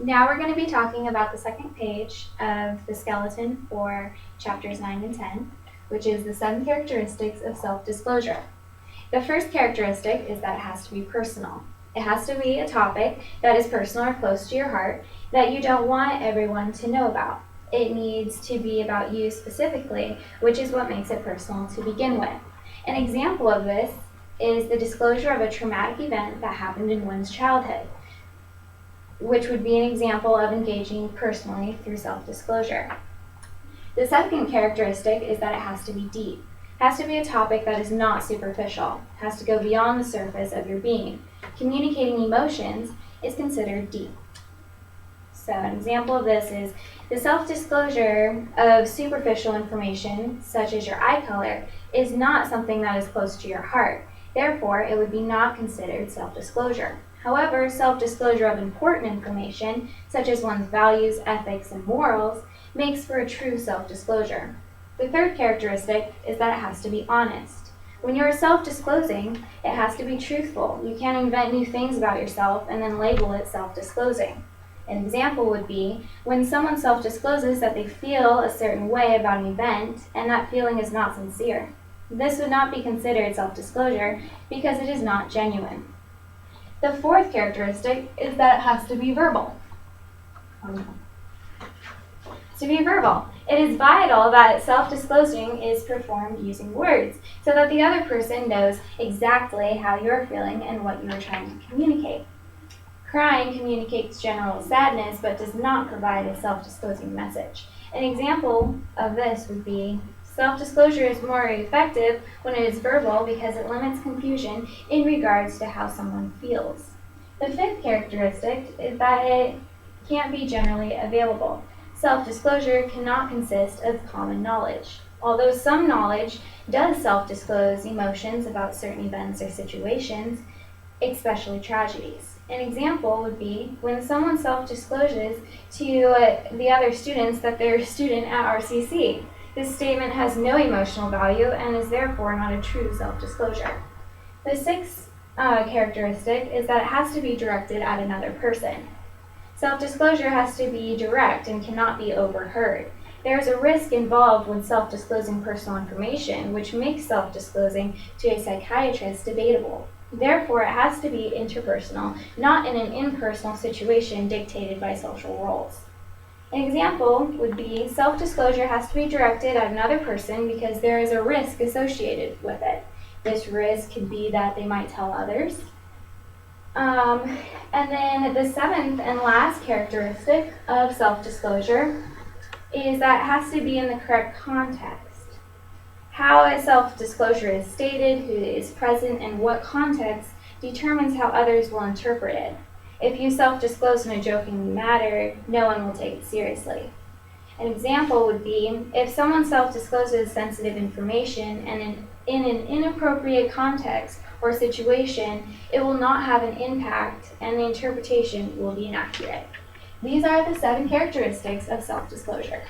Now we're going to be talking about the second page of the skeleton for chapters 9 and 10, which is the 7 characteristics of self-disclosure. The first characteristic is that it has to be personal. It has to be a topic that is personal or close to your heart that you don't want everyone to know about. It needs to be about you specifically, which is what makes it personal to begin with. An example of this is the disclosure of a traumatic event that happened in one's childhood, which would be an example of engaging personally through self-disclosure. The second characteristic is that it has to be deep. It has to be a topic that is not superficial. It has to go beyond the surface of your being. Communicating emotions is considered deep. So an example of this is the self-disclosure of superficial information, such as your eye color, is not something that is close to your heart. Therefore, it would be not considered self-disclosure. However, self-disclosure of important information, such as one's values, ethics, and morals, makes for a true self-disclosure. The third characteristic is that it has to be honest. When you are self-disclosing, it has to be truthful. You can't invent new things about yourself and then label it self-disclosing. An example would be when someone self-discloses that they feel a certain way about an event and that feeling is not sincere. This would not be considered self-disclosure because it is not genuine. The fourth characteristic is that it has to be verbal. To be verbal, it is vital that self-disclosing is performed using words so that the other person knows exactly how you're feeling and what you are trying to communicate. Crying communicates general sadness but does not provide a self-disclosing message. An example of this would be self-disclosure is more effective when it is verbal because it limits confusion in regards to how someone feels. The fifth characteristic is that it can't be generally available. Self-disclosure cannot consist of common knowledge. Although some knowledge does self-disclose emotions about certain events or situations, especially tragedies. An example would be when someone self-discloses to the other students that they're a student at RCC. This statement has no emotional value and is therefore not a true self-disclosure. The sixth characteristic is that it has to be directed at another person. Self-disclosure has to be direct and cannot be overheard. There is a risk involved when self-disclosing personal information, which makes self-disclosing to a psychiatrist debatable. Therefore, it has to be interpersonal, not in an impersonal situation dictated by social roles. An example would be self-disclosure has to be directed at another person because there is a risk associated with it. This risk could be that they might tell others. And then the seventh and last characteristic of self-disclosure is that it has to be in the correct context. How a self-disclosure is stated, who is present, and what context determines how others will interpret it. If you self-disclose in a joking manner, no one will take it seriously. An example would be if someone self-discloses sensitive information and in an inappropriate context or situation, it will not have an impact and the interpretation will be inaccurate. These are the 7 characteristics of self-disclosure.